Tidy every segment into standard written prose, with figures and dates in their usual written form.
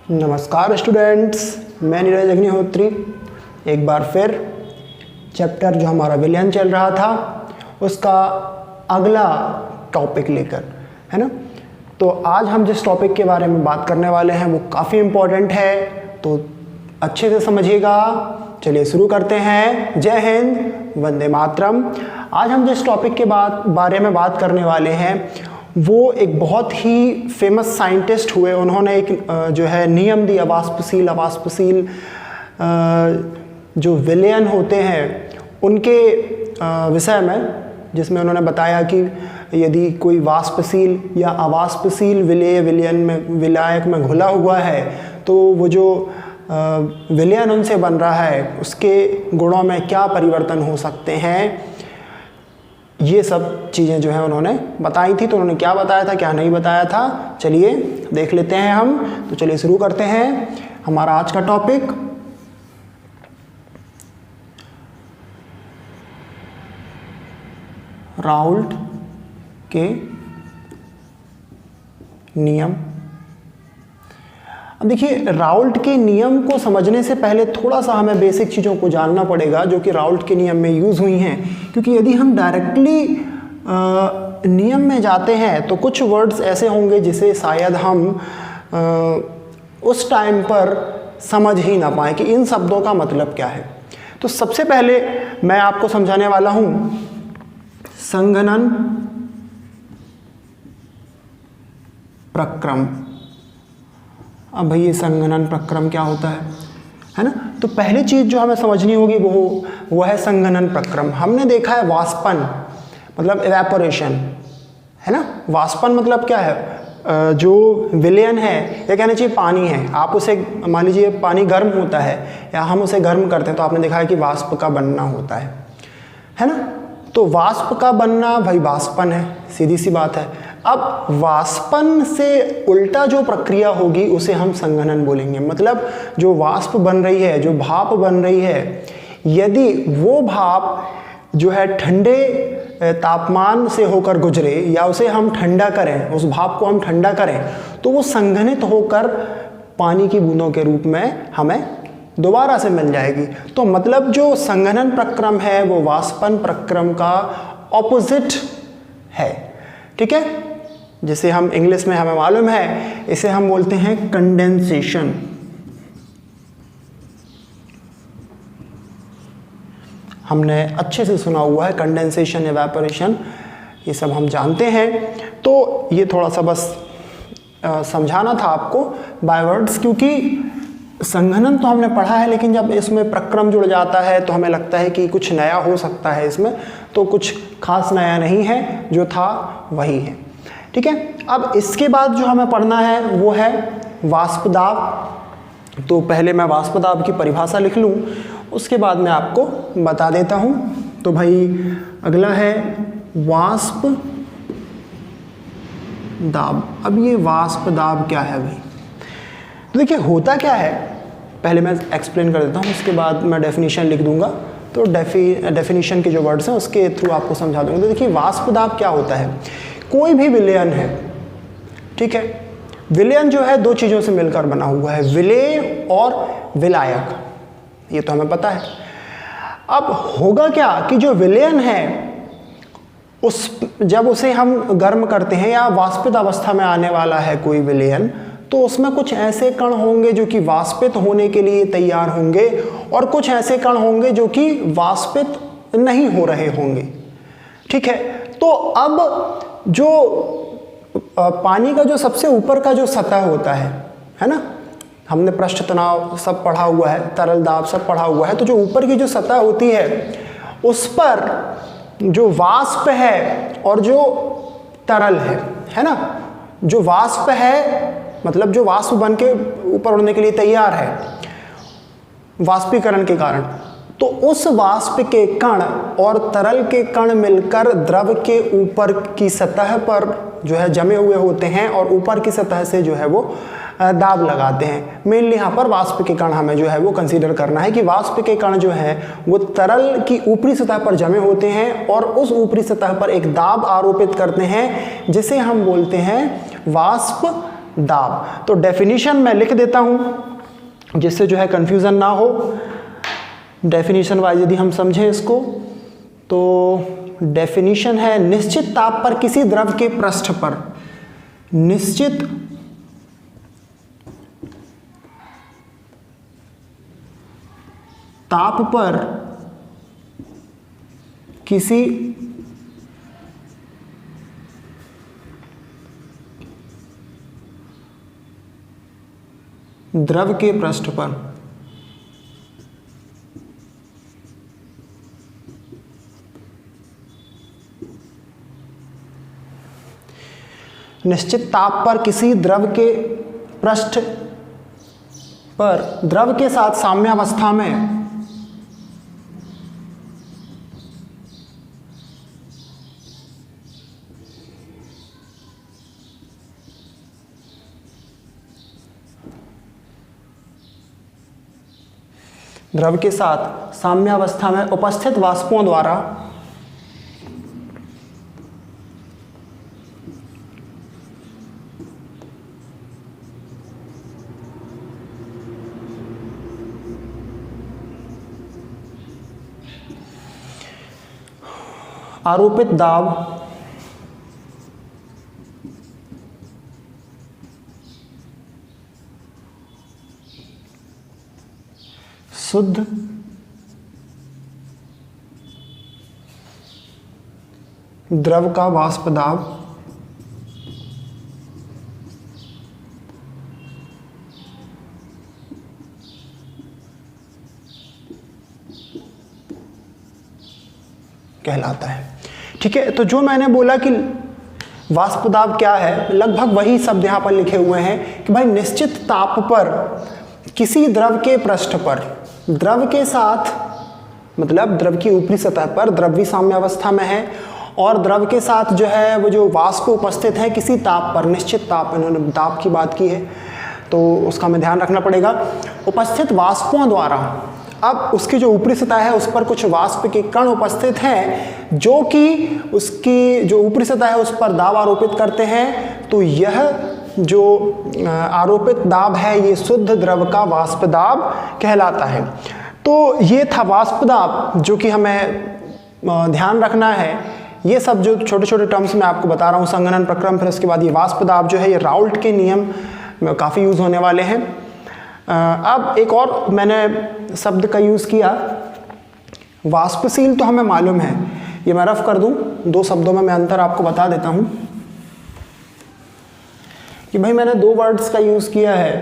नमस्कार स्टूडेंट्स, मैं नीरज अग्निहोत्री एक बार फिर चैप्टर जो हमारा विलयन चल रहा था उसका अगला टॉपिक लेकर, है ना। तो आज हम जिस टॉपिक के बारे में बात करने वाले हैं वो काफ़ी इम्पोर्टेंट है, तो अच्छे से समझिएगा। चलिए शुरू करते हैं। जय हिंद, वंदे मातरम। आज हम जिस टॉपिक के बारे में बात करने वाले हैं वो एक बहुत ही फेमस साइंटिस्ट हुए। उन्होंने एक जो है नियम दिया, अवाष्पशील जो विलयन होते हैं उनके विषय में, जिसमें उन्होंने बताया कि यदि कोई वाष्पशील या अवाष्पशील विलायक में घुला हुआ है तो वो जो विलयन उनसे बन रहा है उसके गुणों में क्या परिवर्तन हो सकते हैं, ये सब चीज़ें जो है उन्होंने बताई थी। तो उन्होंने क्या बताया था, क्या नहीं बताया था, चलिए देख लेते हैं हम। तो चलिए शुरू करते हैं हमारा आज का टॉपिक। राउल्ट के नियम। अब देखिए, राउल्ट के नियम को समझने से पहले थोड़ा सा हमें बेसिक चीज़ों को जानना पड़ेगा जो कि राउल्ट के नियम में यूज़ हुई हैं, क्योंकि यदि हम डायरेक्टली नियम में जाते हैं तो कुछ वर्ड्स ऐसे होंगे जिसे शायद हम उस टाइम पर समझ ही ना पाए कि इन शब्दों का मतलब क्या है। तो सबसे पहले मैं आपको समझाने वाला हूँ संघनन प्रक्रम। अब भाई ये संघनन प्रक्रम क्या होता है ना। तो पहली चीज़ जो हमें समझनी होगी वो है संघनन प्रक्रम। हमने देखा है वाष्पन मतलब इवेपोरेशन, है ना। वाष्पन मतलब क्या है, जो विलयन है या कहना चाहिए पानी है, आप उसे मान लीजिए पानी गर्म होता है या हम उसे गर्म करते हैं तो आपने देखा है कि वाष्प का बनना होता है ना। तो वाष्प का बनना भाई वाष्पन है, सीधी सी बात है। अब वाष्पन से उल्टा जो प्रक्रिया होगी उसे हम संघनन बोलेंगे। मतलब जो वाष्प बन रही है, जो भाप बन रही है, यदि वो भाप जो है ठंडे तापमान से होकर गुजरे या उसे हम ठंडा करें, उस भाप को हम ठंडा करें, तो वो संघनित होकर पानी की बूंदों के रूप में हमें दोबारा से मिल जाएगी। तो मतलब जो संघनन प्रक्रम है वो वाष्पन प्रक्रम का ऑपोजिट है, ठीक है। जिसे हम इंग्लिश में हमें मालूम है, इसे हम बोलते हैं कंडेंसेशन। हमने अच्छे से सुना हुआ है कंडेंसेशन, इवेपोरेशन, ये सब हम जानते हैं। तो ये थोड़ा सा बस समझाना था आपको बाय वर्ड्स, क्योंकि संघनन तो हमने पढ़ा है लेकिन जब इसमें प्रक्रम जुड़ जाता है तो हमें लगता है कि कुछ नया हो सकता है इसमें। तो कुछ खास नया नहीं है, जो था वही है, ठीक है। अब इसके बाद जो हमें पढ़ना है वो है वाष्प दाब। तो पहले मैं वाष्प दाब की परिभाषा लिख लूँ, उसके बाद मैं आपको बता देता हूँ। तो भाई अगला है वाष्प दाब। अब ये वाष्प दाब क्या है भाई, तो देखिए होता क्या है, पहले मैं एक्सप्लेन कर देता हूँ, उसके बाद मैं डेफिनेशन लिख दूंगा। तो डेफिनेशन के जो वर्ड्स हैं उसके थ्रू आपको समझा दूंगा। तो देखिए वाष्प दाब क्या होता है, कोई भी विलयन है, ठीक है। विलयन जो है दो चीज़ों से मिलकर बना हुआ है, विलेय और विलायक, ये तो हमें पता है। अब होगा क्या कि जो विलयन है जब उसे हम गर्म करते हैं या वाष्पित अवस्था में आने वाला है कोई विलयन, तो उसमें कुछ ऐसे कण होंगे जो कि वाष्पित होने के लिए तैयार होंगे और कुछ ऐसे कण होंगे जो कि वाष्पित नहीं हो रहे होंगे, ठीक है। तो अब जो पानी का जो सबसे ऊपर का जो सतह होता है ना, हमने पृष्ठ तनाव सब पढ़ा हुआ है, तरल दाब सब पढ़ा हुआ है। तो जो ऊपर की जो सतह होती है उस पर जो वाष्प है और जो तरल है ना, जो वाष्प है मतलब जो वाष्प बन के ऊपर उड़ने के लिए तैयार है वाष्पीकरण के कारण, तो उस वाष्प के कण और तरल के कण मिलकर द्रव के ऊपर की सतह पर जो है जमे हुए होते हैं और ऊपर की सतह से जो है वो दाब लगाते हैं। मेनली यहाँ पर वाष्प के कण हमें जो है वो कंसीडर करना है कि वाष्प के कण जो है वो तरल की ऊपरी सतह पर जमे होते हैं और उस ऊपरी सतह पर एक दाब आरोपित करते हैं जिसे हम बोलते हैं वाष्प दाब। तो डेफिनेशन मैं लिख देता हूं जिससे जो है कंफ्यूजन ना हो। डेफिनेशन वाइज यदि हम समझें इसको तो डेफिनेशन है निश्चित ताप पर किसी द्रव के पृष्ठ पर, निश्चित ताप पर किसी द्रव के पृष्ठ पर निश्चित ताप पर किसी द्रव के पृष्ठ पर द्रव के साथ साम्यावस्था में द्रव के साथ साम्यावस्था में उपस्थित वाष्पों द्वारा आरोपित दाब शुद्ध द्रव का वाष्प दाब कहलाता है। ठीक है, तो जो मैंने बोला कि वाष्प दाब क्या है, लगभग वही शब्द यहाँ पर लिखे हुए हैं कि भाई निश्चित ताप पर किसी द्रव के पृष्ठ पर, द्रव के साथ मतलब द्रव की ऊपरी सतह पर द्रव्य साम्यावस्था में है और द्रव के साथ जो है वो जो वाष्प उपस्थित है किसी ताप पर, निश्चित ताप, इन्होंने ताप की बात की है तो उसका हमें ध्यान रखना पड़ेगा, उपस्थित वाष्पों द्वारा। अब उसकी जो ऊपरी सतह है उस पर कुछ वाष्प के कण उपस्थित हैं जो कि उसकी जो ऊपरी सतह है उस पर दाब आरोपित करते हैं। तो यह जो आरोपित दाब है ये शुद्ध द्रव का वाष्प दाब कहलाता है। तो ये था वाष्प दाब जो कि हमें ध्यान रखना है। ये सब जो छोटे छोटे टर्म्स मैं आपको बता रहा हूँ, संघनन प्रक्रम, फिर उसके बाद ये वाष्प दाब जो है ये राउल्ट के नियम में काफ़ी यूज़ होने वाले हैं। अब एक और मैंने शब्द का यूज़ किया, वाष्पशील तो हमें मालूम है, ये मैं रफ कर दूं, दो शब्दों में मैं अंतर आपको बता देता हूं कि भाई मैंने दो वर्ड्स का यूज़ किया है,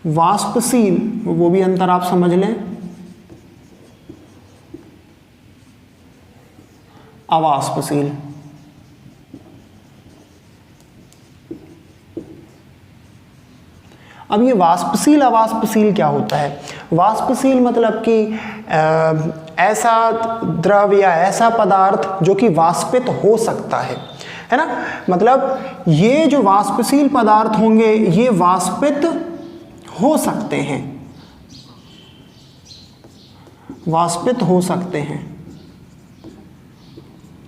वाष्पशील, वो भी अंतर आप समझ लें, अवाष्पशील। अब ये वाष्पशील अवाष्पशील क्या होता है? वाष्पशील मतलब कि ऐसा द्रव या ऐसा पदार्थ जो कि वाष्पित हो सकता है ना। मतलब ये जो वाष्पशील पदार्थ होंगे ये वाष्पित हो सकते हैं, वाष्पित हो सकते हैं,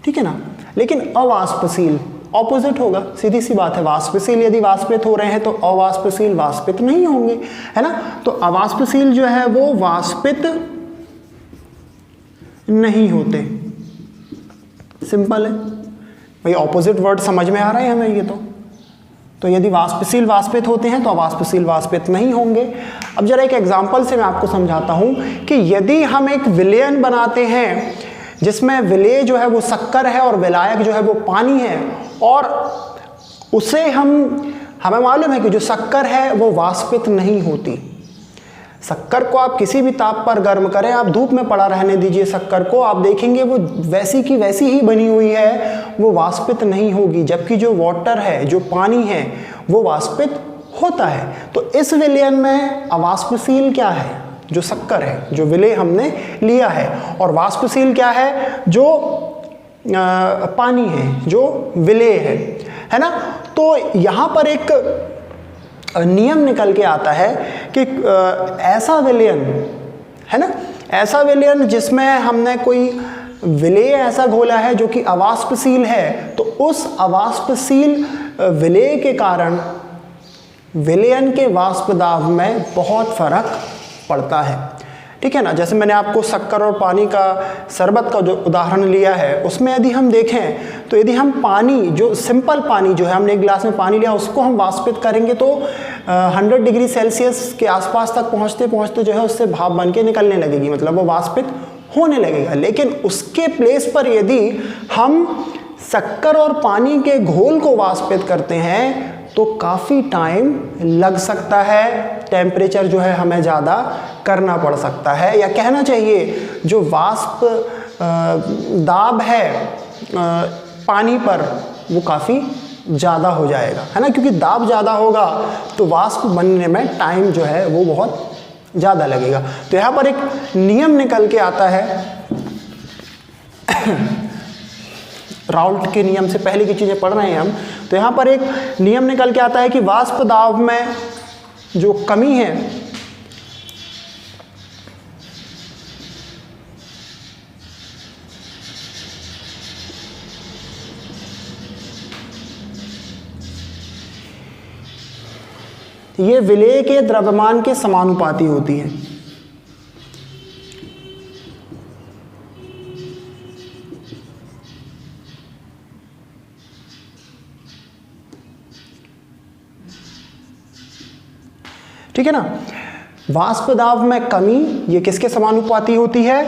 ठीक है ना। लेकिन अवाष्पशील ऑपोजिट होगा, सीधी सी बात है। वाष्पशील यदि वाष्पित हो रहे हैं तो अवाष्पशील वाष्पित नहीं होंगे, है ना। तो अवाष्पशील जो है वो वाष्पित नहीं होते, सिंपल है भाई। ऑपोजिट वर्ड समझ में आ रहा है हमें ये तो यदि वाष्पशील वाष्पित होते हैं तो अवाष्पशील वाष्पित नहीं होंगे। अब जरा एक एग्जांपल से मैं आपको समझाता हूं कि यदि हम एक विलयन बनाते हैं जिसमें विलेय जो है वो शक्कर है और विलायक जो है वो पानी है, और उसे हमें मालूम है कि जो शक्कर है वो वाष्पित नहीं होती। शक्कर को आप किसी भी ताप पर गर्म करें, आप धूप में पड़ा रहने दीजिए शक्कर को, आप देखेंगे वो वैसी की वैसी ही बनी हुई है, वो वाष्पित नहीं होगी। जबकि जो वाटर है, जो पानी है, वो वाष्पित होता है। तो इस विलयन में अवाष्पशील क्या है? जो शक्कर है, जो विलेय हमने लिया है। और वाष्पशील क्या है? जो पानी है, जो विलेय है ना। तो यहाँ पर एक नियम निकल के आता है कि ऐसा विलयन है ना, ऐसा विलयन जिसमें हमने कोई विलेय ऐसा घोला है जो कि अवाष्पशील है, तो उस अवाष्पशील विलेय के कारण विलयन के वाष्प दाब में बहुत फर्क पड़ता है। ठीक है ना, जैसे मैंने आपको शक्कर और पानी का शरबत का जो उदाहरण लिया है, उसमें यदि हम देखें तो यदि हम पानी, जो सिंपल पानी जो है, हमने एक गिलास में पानी लिया, उसको हम वाष्पित करेंगे तो 100 डिग्री सेल्सियस के आसपास तक पहुंचते पहुंचते जो है उससे भाप बन के निकलने लगेगी, मतलब वो वाष्पित होने लगेगा। लेकिन उसके प्लेस पर यदि हम शक्कर और पानी के घोल को वाष्पित करते हैं तो काफ़ी टाइम लग सकता है, टेम्परेचर जो है हमें ज़्यादा करना पड़ सकता है, या कहना चाहिए जो वाष्प दाब है पानी पर वो काफ़ी ज़्यादा हो जाएगा, है ना, क्योंकि दाब ज़्यादा होगा तो वाष्प बनने में टाइम जो है वो बहुत ज़्यादा लगेगा। तो यहाँ पर एक नियम निकल के आता है, राउल्ट के नियम से पहले की चीज़ें पढ़ रहे हैं हम, तो यहाँ पर एक नियम निकल के आता है कि वाष्प दाब में जो कमी है ये विलेय के द्रव्यमान के समानुपाती होती है। ठीक है ना, वाष्प दाब में कमी ये किसके समानुपाती होती है?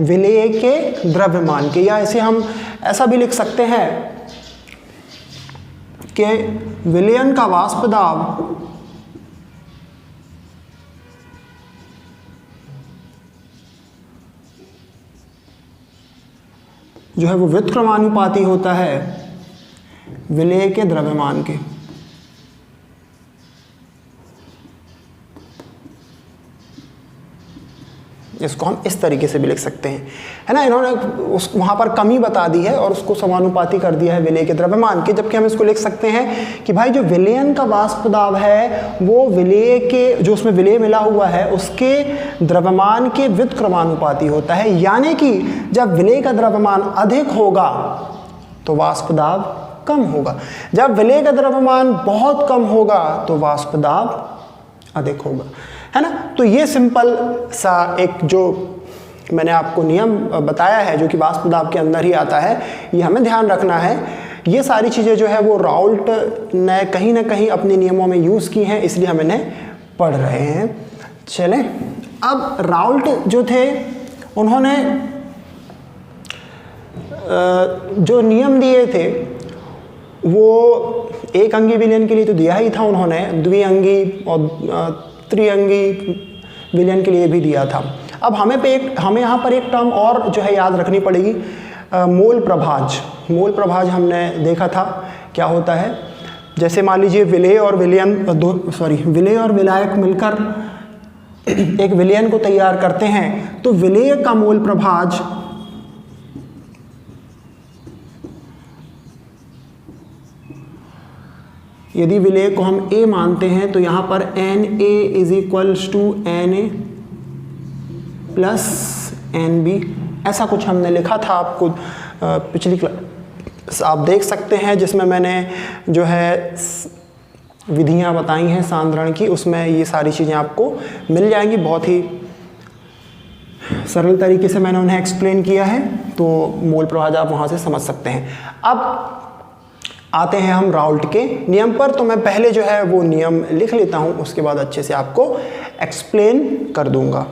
विलेय के द्रव्यमान के, या इसे हम ऐसा भी लिख सकते हैं कि विलयन का वाष्प दाब जो है वो व्युत्क्रमानुपाती होता है विलेय के द्रव्यमान के। इसको हम इस तरीके से भी लिख सकते हैं, है ना, इन्होंने उस वहाँ पर कमी बता दी है और उसको समानुपाती कर दिया है विलेय के द्रव्यमान के, जबकि हम इसको लिख सकते हैं कि भाई जो विलयन का वाष्प दाब है वो विलेय के, जो उसमें विलेय मिला हुआ है उसके द्रव्यमान के व्युत्क्रमानुपाती होता है, यानी कि जब विलेय का द्रव्यमान अधिक होगा तो वाष्प दाब कम होगा, जब विलेय का द्रव्यमान बहुत कम होगा तो वाष्प दाब अधिक होगा, है ना। तो ये सिंपल सा एक जो मैंने आपको नियम बताया है जो कि वाष्प दाब के अंदर ही आता है, ये हमें ध्यान रखना है। ये सारी चीज़ें जो है वो राउल्ट ने कहीं ना कहीं अपने नियमों में यूज़ की हैं, इसलिए हम इन्हें पढ़ रहे हैं। चलें, अब राउल्ट जो थे उन्होंने जो नियम दिए थे वो एक अंगी विलयन के लिए तो दिया ही था उन्होंने, द्विअंगी और त्रिअंगी विलयन के लिए भी दिया था। अब हमें यहाँ पर एक टर्म और जो है याद रखनी पड़ेगी, मोल प्रभाज। मोल प्रभाज हमने देखा था क्या होता है, जैसे मान लीजिए विलेय और विलायक मिलकर एक विलयन को तैयार करते हैं, तो विलेय का मोल प्रभाज यदि विलेय को हम A मानते हैं तो यहाँ पर Na is equals to Na plus NB, ऐसा कुछ हमने लिखा था आपको पिछली क्लास, आप देख सकते हैं, जिसमें मैंने जो है विधियाँ बताई हैं सांद्रण की, उसमें ये सारी चीज़ें आपको मिल जाएंगी। बहुत ही सरल तरीके से मैंने उन्हें एक्सप्लेन किया है, तो मोल प्रभाज आप वहाँ से समझ सकते हैं। अब आते हैं हम राउल्ट के नियम पर, तो मैं पहले जो है वो नियम लिख लेता हूँ, उसके बाद अच्छे से आपको एक्सप्लेन कर दूंगा।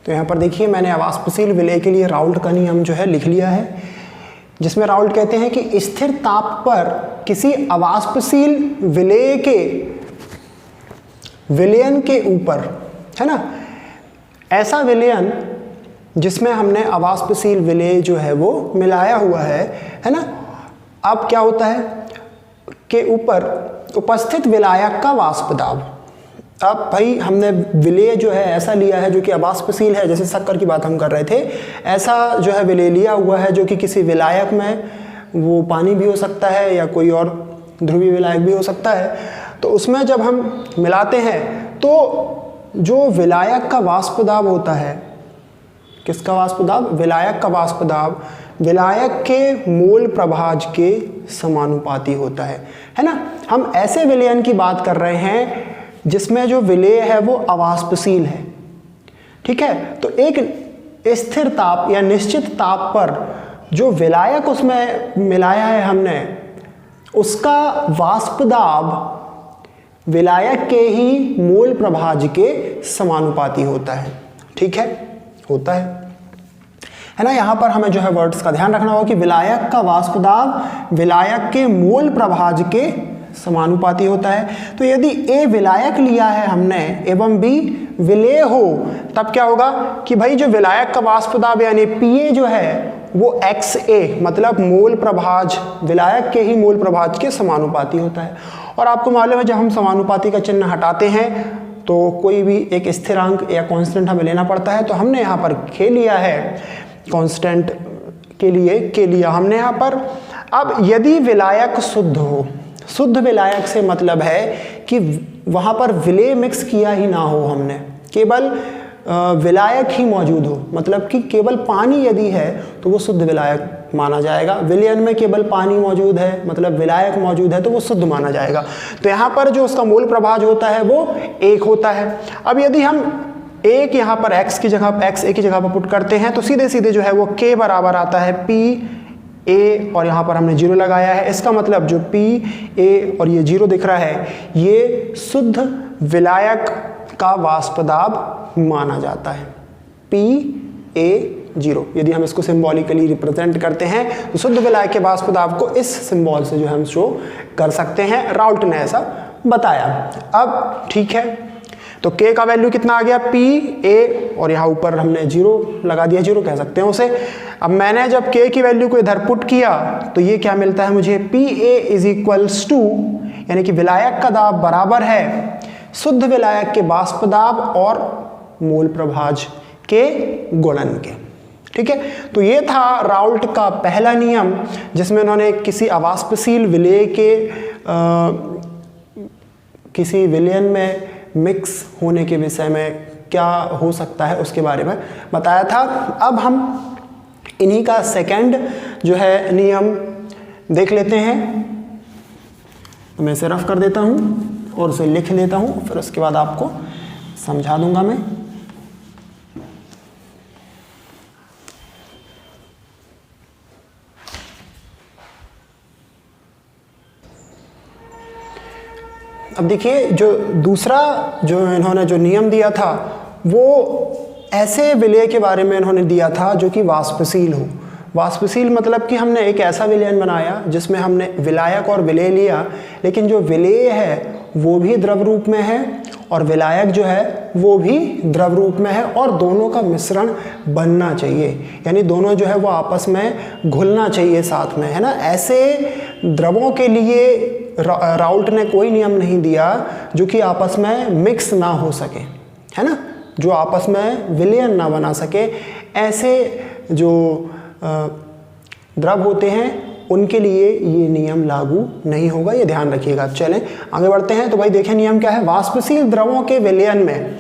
तो यहाँ पर देखिए मैंने अवाष्पशील विलेय के लिए राउल्ट का नियम जो है लिख लिया है, जिसमें राउल्ट कहते हैं कि स्थिर ताप पर किसी अवाष्पशील विलेय के विलयन के ऊपर, है ना, ऐसा विलयन जिसमें हमने अवाष्पशील विलेय जो है वो मिलाया हुआ है ना, अब क्या होता है के ऊपर उपस्थित विलायक का वाष्प दाब। अब भाई हमने विलेय जो है ऐसा लिया है जो कि अवाष्पशील है, जैसे शक्कर की बात हम कर रहे थे, ऐसा जो है विलेय लिया हुआ है जो कि किसी विलायक में, वो पानी भी हो सकता है या कोई और ध्रुवीय विलायक भी हो सकता है, तो उसमें जब हम मिलाते हैं तो जो विलायक का वाष्प दाब होता है, किसका वाष्प दाब? विलायक का वाष्प दाब विलायक के मोल प्रभाज के समानुपाती होता है ना। हम ऐसे विलयन की बात कर रहे हैं जिसमें जो विलेय है वो अवाष्पशील है, ठीक है। तो एक स्थिर ताप या निश्चित ताप पर जो विलायक उसमें मिलाया है हमने, उसका वाष्प दाब विलायक के ही मोल प्रभाज के समानुपाती होता है, ठीक है, होता है ना। यहाँ पर हमें जो है वर्ड्स का ध्यान रखना होगा कि विलायक का वाष्प दाब विलायक के मोल प्रभाज के समानुपाती होता है। तो यदि A विलायक लिया है हमने एवं B विलेय हो, तब क्या होगा कि भाई जो विलायक का वाष्प दाब यानी Pa जो है वो XA मतलब मोल प्रभाज विलायक के ही मोल प्रभाज के समानुपाती होता है। और आपको मालूम है जब हम समानुपाती का चिन्ह हटाते हैं तो कोई भी एक स्थिरांक या कांस्टेंट हमें लेना पड़ता है। तो हमने यहाँ पर K लिया है, कांस्टेंट के लिए K लिया हमने यहाँ पर। अब यदि विलायक शुद्ध हो, शुद्ध विलायक से मतलब है कि वहाँ पर विलेय मिक्स किया ही ना हो, हमने केवल विलायक ही मौजूद हो, मतलब कि केवल पानी यदि है तो वो शुद्ध विलायक माना जाएगा। विलयन में केवल पानी मौजूद है मतलब विलायक मौजूद है तो वो शुद्ध माना जाएगा। तो यहाँ पर जो उसका मूल प्रभाज होता है वो 1 होता है। अब यदि हम एक यहाँ पर x की जगह x a की जगह पर पुट करते हैं तो सीधे सीधे जो है वो k बराबर आता है p a और यहाँ पर हमने 0 लगाया है। इसका मतलब जो p a और ये 0 दिख रहा है ये शुद्ध विलायक का वाष्प दाब माना जाता है, p a 0। यदि हम इसको सिंबॉलिकली रिप्रेजेंट करते हैं तो शुद्ध विलायक के वाष्प दाब को इस सिंबल से जो हम शो कर सकते हैं। राउल्ट ने ऐसा बताया। अब ठीक है, तो k का वैल्यू कितना आ गया p a और यहाँ ऊपर हमने 0 लगा दिया, 0 कह सकते हैं उसे। अब मैंने जब k की वैल्यू को इधर पुट किया तो ये क्या मिलता है मुझे, p a is equals to यानी कि विलायक का दाब बराबर है शुद्ध विलायक के वाष्प दाब और मोल प्रभाज के गुणन के, ठीक है। तो ये था राउल्ट का पहला नियम जिसमें उन्होंने किसी अवाष्पशील विलेय के किसी विलयन में मिक्स होने के विषय में क्या हो सकता है उसके बारे में बताया था। अब हम इन्हीं का सेकंड जो है नियम देख लेते हैं। तो मैं इसे रफ कर देता हूँ और उसे लिख लेता हूँ, फिर उसके बाद आपको समझा दूंगा मैं। अब देखिए जो दूसरा जो इन्होंने जो नियम दिया था वो ऐसे विलेय के बारे में इन्होंने दिया था जो कि वाष्पशील हो। वाष्पशील मतलब कि हमने एक ऐसा विलयन बनाया जिसमें हमने विलायक और विलेय लिया, लेकिन जो विलेय है वो भी द्रव रूप में है और विलायक जो है वो भी द्रव रूप में है और दोनों का मिश्रण बनना चाहिए, यानी दोनों जो है वो आपस में घुलना चाहिए साथ में, है ना। ऐसे द्रवों के लिए राउल्ट ने कोई नियम नहीं दिया जो कि आपस में मिक्स ना हो सके, है ना, जो आपस में विलयन ना बना सके। ऐसे जो द्रव होते हैं उनके लिए ये नियम लागू नहीं होगा, ये ध्यान रखिएगा। चलें आगे बढ़ते हैं। तो भाई देखें नियम क्या है, वाष्पशील द्रवों के विलयन में,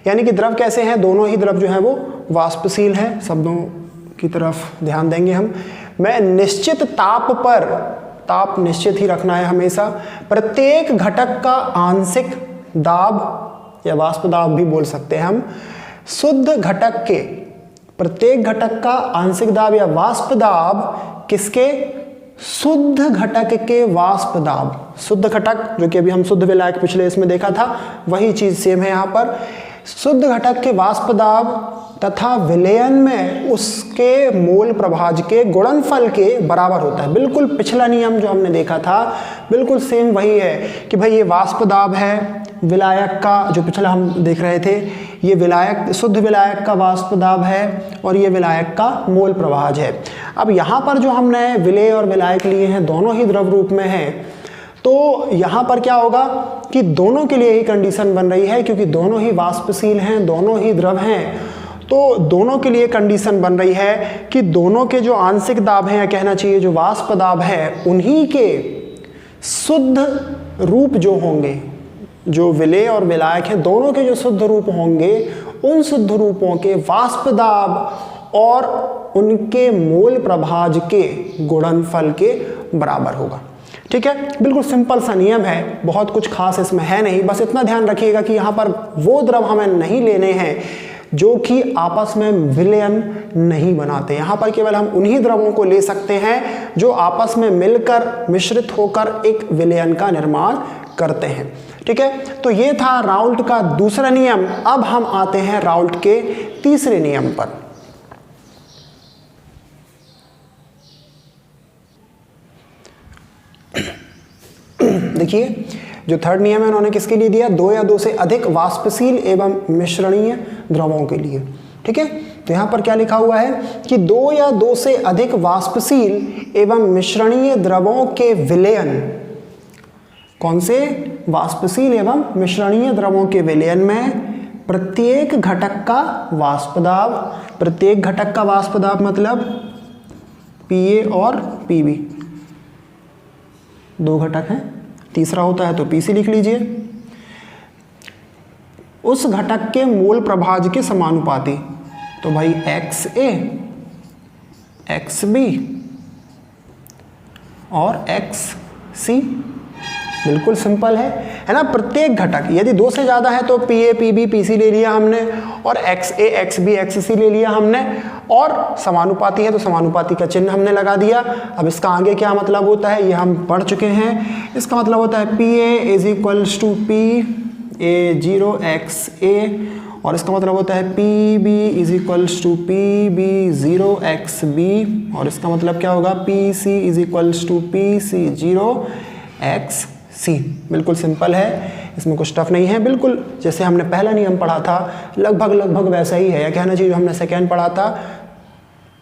यानी कि द्रव कैसे हैं, दोनों ही द्रव जो है वो वाष्पशील है। शब्दों की तरफ ध्यान देंगे हम। मैं निश्चित ताप पर, ताप निश्चित ही रखना है हमेशा, प्रत्येक घटक का आंशिक दाब या वाष्प दाब भी बोल सकते हैं हम, शुद्ध घटक के प्रत्येक घटक का आंशिक दाब या वाष्प दाब किसके, शुद्ध घटक के वाष्प दाब। शुद्ध घटक जो कि अभी हम शुद्ध विलायक पिछले इसमें देखा था वही चीज सेम है यहाँ पर। शुद्ध घटक के वाष्प दाब तथा विलयन में उसके मोल प्रभाज के गुणनफल के बराबर होता है। बिल्कुल पिछला नियम जो हमने देखा था बिल्कुल सेम वही है कि भाई ये वाष्प दाब है विलायक का, जो पिछला हम देख रहे थे, ये विलायक शुद्ध विलायक का वाष्प दाब है और ये विलायक का मोल प्रभाज है। अब यहाँ पर जो हमने विलेय और विलायक लिए हैं दोनों ही द्रव रूप में हैं, तो यहाँ पर क्या होगा कि दोनों के लिए ही कंडीशन बन रही है, क्योंकि दोनों ही वाष्पशील हैं, दोनों ही द्रव हैं, तो दोनों के लिए कंडीशन बन रही है कि दोनों के जो आंशिक दाब हैं, या कहना चाहिए जो वाष्प दाब है, उन्हीं के शुद्ध रूप जो होंगे, जो विलेय और विलायक हैं दोनों के जो शुद्ध रूप होंगे उन शुद्ध रूपों के वाष्प दाब और उनके मोल प्रभाज के गुणनफल के बराबर होगा। ठीक है, बिल्कुल सिंपल सा नियम है, बहुत कुछ खास इसमें है नहीं। बस इतना ध्यान रखिएगा कि यहाँ पर वो द्रव हमें नहीं लेने हैं जो कि आपस में विलयन नहीं बनाते। यहाँ पर केवल हम उन्हीं द्रवों को ले सकते हैं जो आपस में मिलकर मिश्रित होकर एक विलयन का निर्माण करते हैं। ठीक है, तो ये था राउल्ट का दूसरा नियम। अब हम आते हैं राउल्ट के तीसरे नियम पर। देखिए, जो थर्ड नियम है उन्होंने किसके लिए दिया? दो या दो से अधिक वाष्पशील एवं मिश्रणीय द्रवों के लिए। ठीक है, तो यहां पर क्या लिखा हुआ है कि दो या दो से अधिक वाष्पशील एवं मिश्रणीय द्रवों के विलयन, कौन से? वाष्पशील एवं मिश्रणीय द्रवों के विलयन में प्रत्येक घटक का वाष्प दाब, प्रत्येक घटक का वाष्प दाब मतलब Pa और Pb, दो घटक हैं, तीसरा होता है तो Pc लिख लीजिए, उस घटक के मोल प्रभाज के समानुपाती। तो भाई XA, XB और XC, बिल्कुल सिंपल है ना। प्रत्येक घटक, यदि दो से ज्यादा है तो Pa, Pb, Pc ले लिया हमने, और XA, XB, XC ले लिया हमने, और समानुपाती है तो समानुपाती का चिन्ह हमने लगा दिया। अब इसका आगे क्या मतलब होता है ये हम पढ़ चुके हैं। इसका मतलब होता है Pa is equals to Pa0 XA, और इसका मतलब होता है Pb is equals to Pb0 XB, और इसका मतलब क्या होगा? Pc is equals to Pc0 XC। बिल्कुल सिंपल है, इसमें कुछ टफ नहीं है, बिल्कुल जैसे हमने पहला नियम पढ़ा था लगभग वैसा ही है, या कहना चाहिए जो हमने सेकेंड पढ़ा था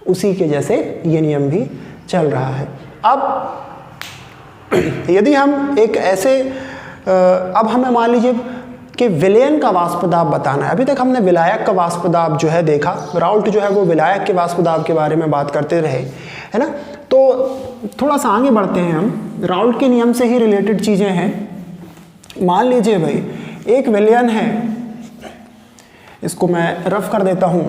उसी के जैसे ये नियम भी चल रहा है। अब यदि हम एक ऐसे अब हमें मान लीजिए कि विलयन का वाष्प दाब बताना है। अभी तक हमने विलायक का वाष्प दाब जो है देखा, राउल्ट जो है वो विलायक के वाष्प दाब के बारे में बात करते रहे, है ना। तो थोड़ा सा आगे बढ़ते हैं हम, राउल्ट के नियम से ही रिलेटेड चीज़ें हैं। मान लीजिए भाई एक विलयन है, इसको मैं रफ कर देता हूं।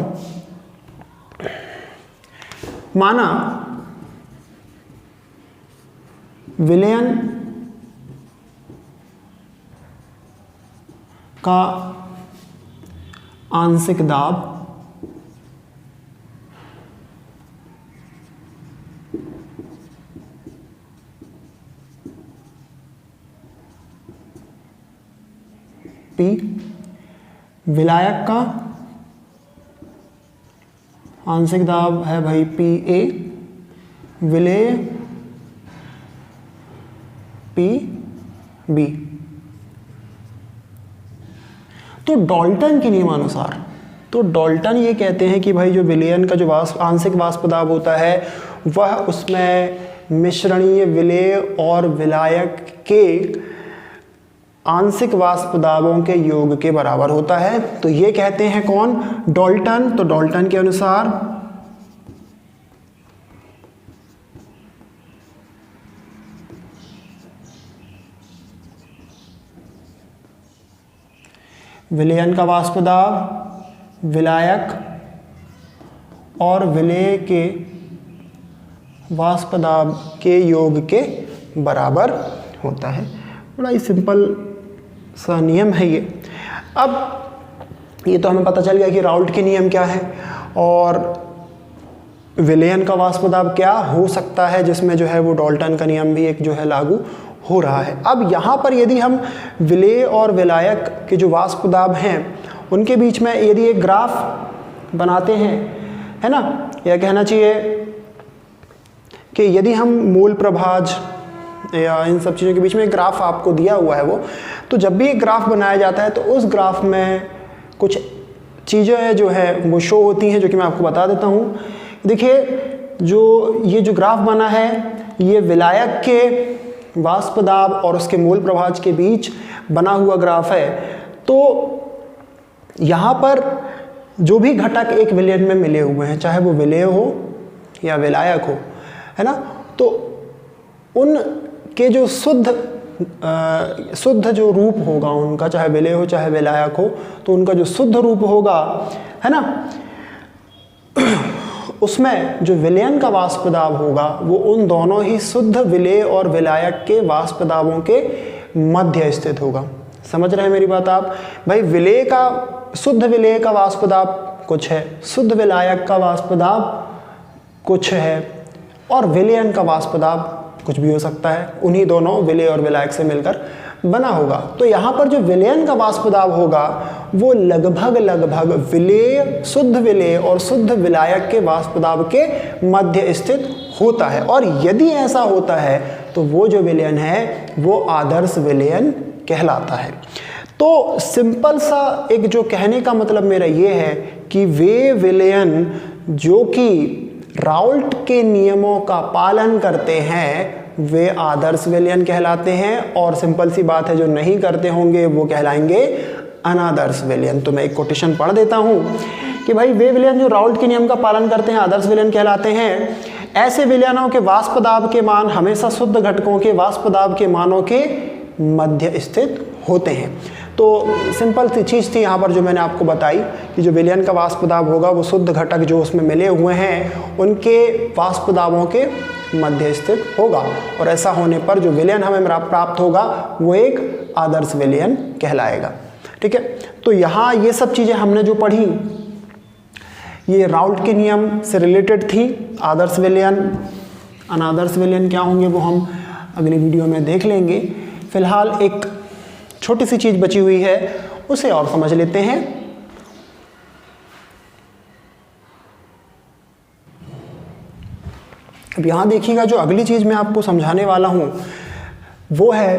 माना विलयन का आंशिक दाब P, विलायक का आंशिक दाब है भाई Pa, विलेय Pb। तो डाल्टन के नियमानुसार, तो डाल्टन ये कहते हैं कि भाई जो विलयन का जो आंशिक वाष्प दाब होता है वह उसमें मिश्रणीय विलेय और विलायक के आंशिक वाष्प दाबों के योग के बराबर होता है। तो ये कहते हैं कौन? डाल्टन। तो डाल्टन के अनुसार विलयन का वाष्प दाब विलायक और विलेय के वाष्प दाब के योग के बराबर होता है। बड़ा ही सिंपल सा नियम है ये। अब ये तो हमें पता चल गया कि राउल्ट के नियम क्या है और विलयन का वाष्प दाब क्या हो सकता है, जिसमें जो है वो डाल्टन का नियम भी एक जो है लागू हो रहा है। अब यहाँ पर यदि हम विलेय और विलायक के जो वाष्प दाब हैं उनके बीच में यदि एक ग्राफ बनाते हैं, है ना, या कहना चाहिए कि यदि हम मूल प्रभाज या इन सब चीज़ों के बीच में एक ग्राफ आपको दिया हुआ है वो, तो जब भी एक ग्राफ बनाया जाता है तो उस ग्राफ में कुछ चीज़ें जो है वो शो होती हैं, जो कि मैं आपको बता देता हूँ। देखिए, जो ये जो ग्राफ बना है ये विलायक के वाष्प दाब और उसके मूल प्रभाज के बीच बना हुआ ग्राफ है। तो यहाँ पर जो भी घटक एक विलयन में मिले हुए हैं, चाहे वो विलेय हो या विलायक हो, है ना, तो उन के जो शुद्ध शुद्ध जो रूप होगा उनका, चाहे विलेय हो चाहे विलायक हो, तो उनका जो शुद्ध रूप होगा, है ना, उसमें जो विलयन का वाष्प दाब होगा वो उन दोनों ही शुद्ध विलेय और विलायक के वाष्प दाबों के मध्य स्थित होगा। समझ रहे हैं मेरी बात आप? भाई विलेय का, शुद्ध विलेय का वाष्प दाब कुछ है, शुद्ध विलायक का वाष्प दाब कुछ है, और विलयन का वाष्प दाब कुछ भी हो सकता है, उन्हीं दोनों विलेय और विलायक से मिलकर बना होगा। तो यहाँ पर जो विलयन का वाष्प दाब होगा वो लगभग विलेय, शुद्ध विलेय और शुद्ध विलायक के वाष्प दाब के मध्य स्थित होता है, और यदि ऐसा होता है तो वो जो विलयन है वो आदर्श विलयन कहलाता है। तो सिंपल सा एक जो कहने का मतलब मेरा ये है कि वे विलयन जो कि राउल्ट के नियमों का पालन करते हैं वे आदर्श विलयन कहलाते हैं, और सिंपल सी बात है जो नहीं करते होंगे वो कहलाएंगे अनादर्श विलयन। तो मैं एक कोटेशन पढ़ देता हूं कि भाई वे विलयन जो राउल्ट के नियम का पालन करते हैं आदर्श विलयन कहलाते हैं। ऐसे विलयनों के वाष्प दाब के मान हमेशा शुद्ध घटकों के वाष्प दाब के मानों के मध्य स्थित होते हैं। तो सिंपल सी चीज़ थी यहाँ पर जो मैंने आपको बताई कि जो विलयन का वाष्प दाब होगा वो शुद्ध घटक जो उसमें मिले हुए हैं उनके वाष्प दाबों के मध्य स्थित होगा, और ऐसा होने पर जो विलयन हमें प्राप्त होगा वो एक आदर्श विलयन कहलाएगा। ठीक है, तो यहाँ ये सब चीज़ें हमने जो पढ़ी ये राउल्ट के नियम से रिलेटेड थी। आदर्श विलयन, अनादर्श विलयन क्या होंगे वो हम अगली वीडियो में देख लेंगे। फिलहाल एक छोटी सी चीज़ बची हुई है उसे और समझ लेते हैं। अब यहाँ देखिएगा जो अगली चीज़ मैं आपको समझाने वाला हूँ वो है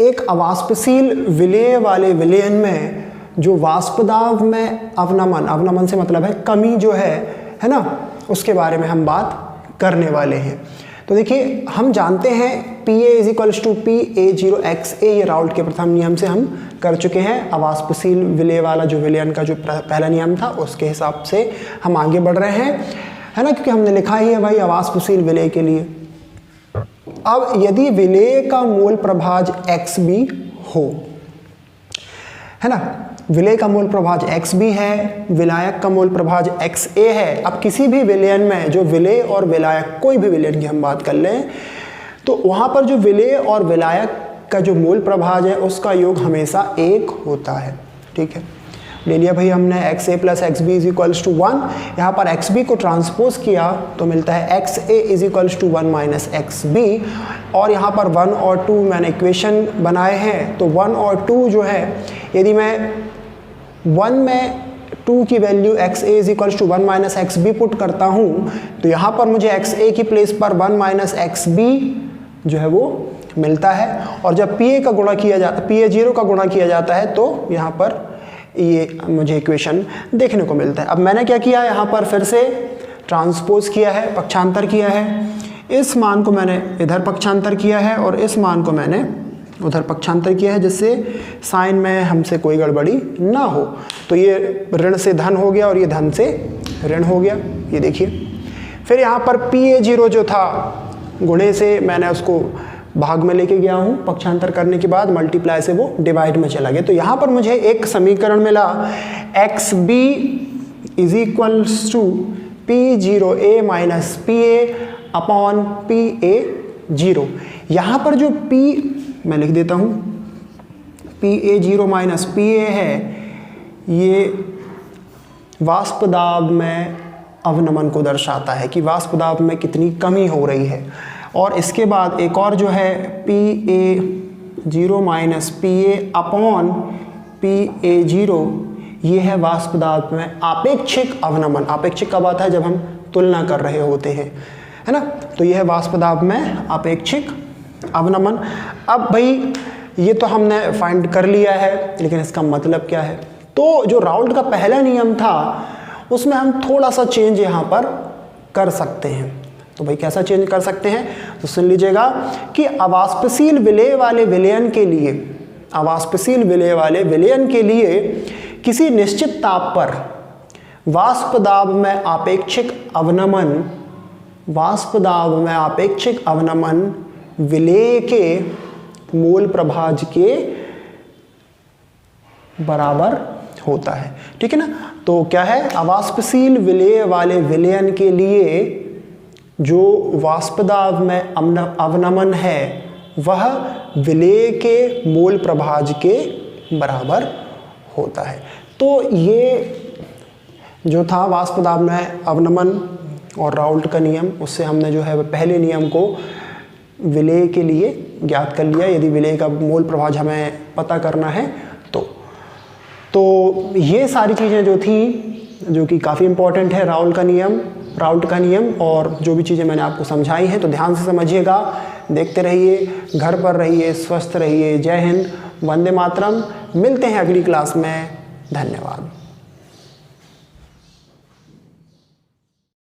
एक अवाष्पशील विलेय वाले विलयन में जो वाष्प दाब में अवनमन, अवनमन से मतलब है कमी जो है ना, उसके बारे में हम बात करने वाले हैं। तो देखिए हम जानते हैं PA is equals to PA0XA, ये राउल्ट के प्रथम नियम से हम कर चुके हैं। अवाष्पशील विलेय वाला जो विलयन का जो पहला नियम था उसके हिसाब से हम आगे बढ़ रहे हैं, है ना, क्योंकि हमने लिखा ही है भाई अवाष्पशील विलेय के लिए। अब यदि विलेय का मूल प्रभाज XB हो, है ना, विलेय का मूल प्रभाज XB है, विलायक का मूल प्रभाज XA है। अब किसी भी विलयन में जो विलेय और विलायक, कोई भी विलयन की हम बात कर लें, तो वहाँ पर जो विलेय और विलायक का जो मूल प्रभाज है उसका योग हमेशा 1 होता है। ठीक है, ले लिया भाई हमने XA plus XB is equals to 1। यहाँ पर XB को ट्रांसपोज किया तो मिलता है XA is equals to 1 minus XB, और यहाँ पर 1 और 2 मैंने इक्वेशन बनाए हैं। तो 1 और 2 जो है, यदि मैं 1 में 2 की value XA is equals to 1 minus XB put करता हूँ तो यहाँ पर मुझे XA की प्लेस पर 1 माइनस XB जो है वो मिलता है, और जब PA का गुणा किया जाता, PA0 का गुणा किया जाता है तो यहाँ पर ये मुझे इक्वेशन देखने को मिलता है। अब मैंने क्या किया, यहाँ पर फिर से ट्रांसपोज किया है, पक्षांतर किया है। इस मान को मैंने इधर पक्षांतर किया है और इस मान को मैंने उधर पक्षांतर किया है, जिससे साइन में हमसे कोई गड़बड़ी ना हो। तो ये ऋण से धन हो गया और ये धन से ऋण हो गया, ये देखिए। फिर यहाँ पर PA0 जो था गुणे से मैंने उसको भाग में लेके गया हूँ, पक्षांतर करने के बाद मल्टीप्लाई से वो डिवाइड में चला गया। तो यहाँ पर मुझे एक समीकरण मिला XB is equals to P0A minus PA upon PA0। यहाँ पर जो P मैं लिख देता हूँ, PA0 माइनस PA है, ये वाष्प दाब में अवनमन को दर्शाता है कि वाष्प दाब में कितनी कमी हो रही है। और इसके बाद एक और जो है PA0 minus PA upon PA0, ये है वाष्प दाब में आपेक्षिक अवनमन। आपेक्षिक कब आता है, जब हम तुलना कर रहे होते हैं, है ना। तो यह है वाष्प दाब में आपेक्षिक अवनमन। अब भाई ये तो हमने फाइंड कर लिया है, लेकिन इसका मतलब क्या है। तो जो राउल्ट का पहला नियम था उसमें हम थोड़ा सा चेंज यहाँ पर कर सकते हैं। तो भाई कैसा चेंज कर सकते हैं, तो सुन लीजिएगा कि अवाष्पशील विलेय वाले विलयन के लिए, अवाष्पशील विलेय वाले विलयन के लिए किसी निश्चित ताप पर वाष्प दाब में आपेक्षिक अवनमन, वाष्प दाब में आपेक्षिक अवनमन विलेय के मोल प्रभाज के बराबर होता है। ठीक है ना। तो क्या है, अवाष्पशील विलेय वाले विलयन के लिए जो वाष्प दाब में अवनमन है वह विलेय के मोल प्रभाज के बराबर होता है। तो ये जो था वाष्प दाब में अवनमन और राउल्ट का नियम, उससे हमने जो है पहले नियम को विलेय के लिए ज्ञात कर लिया, यदि विलेय का मोल प्रभाज हमें पता करना है तो ये सारी चीज़ें जो थी जो कि काफ़ी इम्पोर्टेंट है, राउल्ट का नियम और जो भी चीज़ें मैंने आपको समझाई हैं, तो ध्यान से समझिएगा, देखते रहिए, घर पर रहिए, स्वस्थ रहिए। जय हिंद, वंदे मातरम। मिलते हैं अगली क्लास में। धन्यवाद।